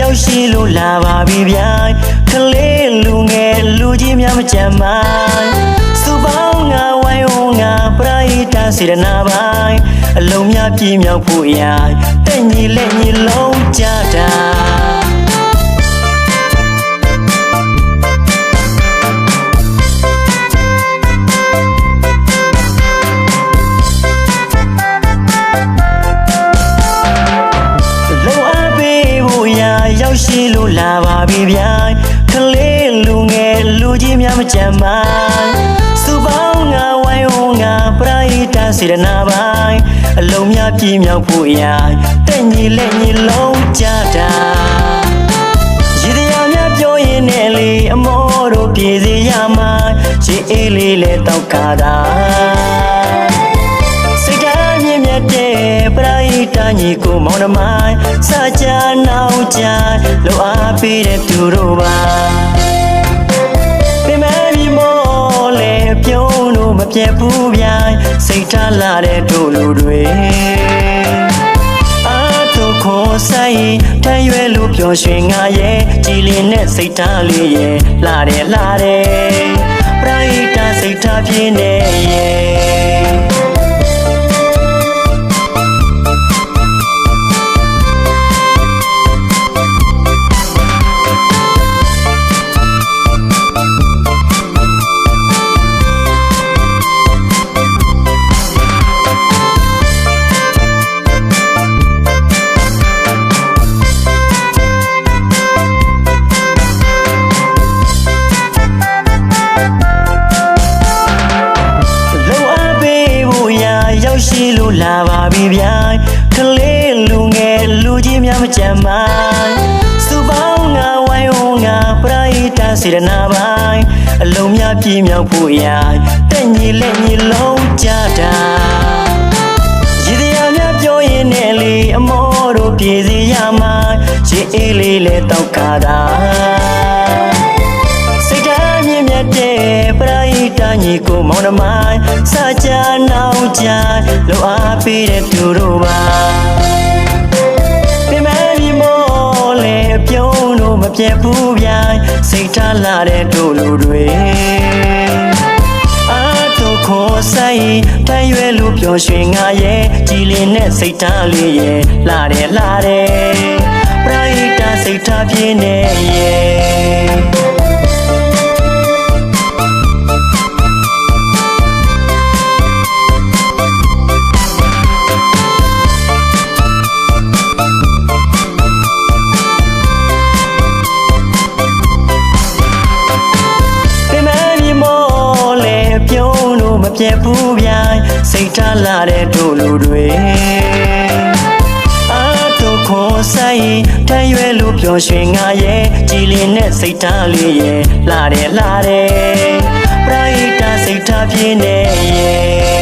ရောက်ရှိလို့လာပါပြီဗျာကလေးလူငယ်လူကြီးများမကြမ်းပါစူပေါင်းငါဝိုင်းဝန်းငါပရိသတ်စေတနာပိုင်းအလုံးများပြည့်မြောက်ဖို့ရာတဲ့ညီလက်ညီလုံးကြတာရောက်ရှိလို့လာပါပြီဗျာကလေးလူငယ်လူကြီးများမကြမ်းပါစူပေါင်းငါဝိုင်းဝန်းငါပရိသတ်စေတနာပိုင်းအလုံးများပြည့်မြောက်ဖို့ရာတဲ့ညီလက်ညီလုံးကြတာရည်တရားများပြောရင်နဲ့လေအမောတို့ပြည်စီရမှာရေအေးလေးလဲတောက်ကားတာပရိသတ်ညီကိုမောင်နှမိုင်းစာကြနောက်ကြလောအားပေးတဲ့သူတို့ပါပင်မပြီးမောလေပြုံးလို့မပြတ်ဘူးဗျာစိတ်ထားလာတဲ့တို့လူတွေအားထုတ်ခေါ်ဆိုင်ထမ်းရွယ်လို့ပျော်ရွှင်ငါရဲ့ကြည်လင်တဲ့စိတ်ထားလေးရဲ့လာတယ်ပရိသတ်စိတ်ထားပြင်းနေရဲ့ရောက်ရှိလို့လာပါပြီဗျာကလေးလူငယ်လူကြီးများမကြမ်းပါစူပေါင်းငါဝိုင်းဝန်းငါပရိသတ်စေတနာပိုင်းအလုံးများပြည့်မြောက်ဖို့ရာတဲ့ညီလက်ညီလုံးကြတာရည်တရားများပြောရင်နဲ့လေအမောတို့ပြည်စီရမှာရေအေးလေးလဲတောက်ကားတာပရိသတ်ညီကိုမောင်နှမိုင်းစာကြနောက်ကြလောအားပေးတဲ့သူတို့ပါပင်မပြီးမောလေပြုံးလို့မပြတ်ဘူးဗျာစိတ်ထားလာတဲ့တို့လူတွေအားထုတ်ခေါ်ဆိုင်ထမ်းရွယ်လို့ပျော်ရွှင်ငါရဲ့ကြည်လင်တဲ့စိတ်ထားလေးရဲ့လာတယ်ပရိသတ်စိတ်ထားပြင်းနေရဲ့မပြတ်ဘူးဗျာစိတ်ထားလာတဲ့တို့လူတွေအားထုတ်ခေါ်ဆိုင်ထမ်းရွယ်လို့ပျော်ရွှင်ငါရဲ့ကြည်လင်တဲ့စိတ်ထားလေးရဲ့လာတယ်ပရိသတ်စိတ်ထားပြင်းနေရဲ့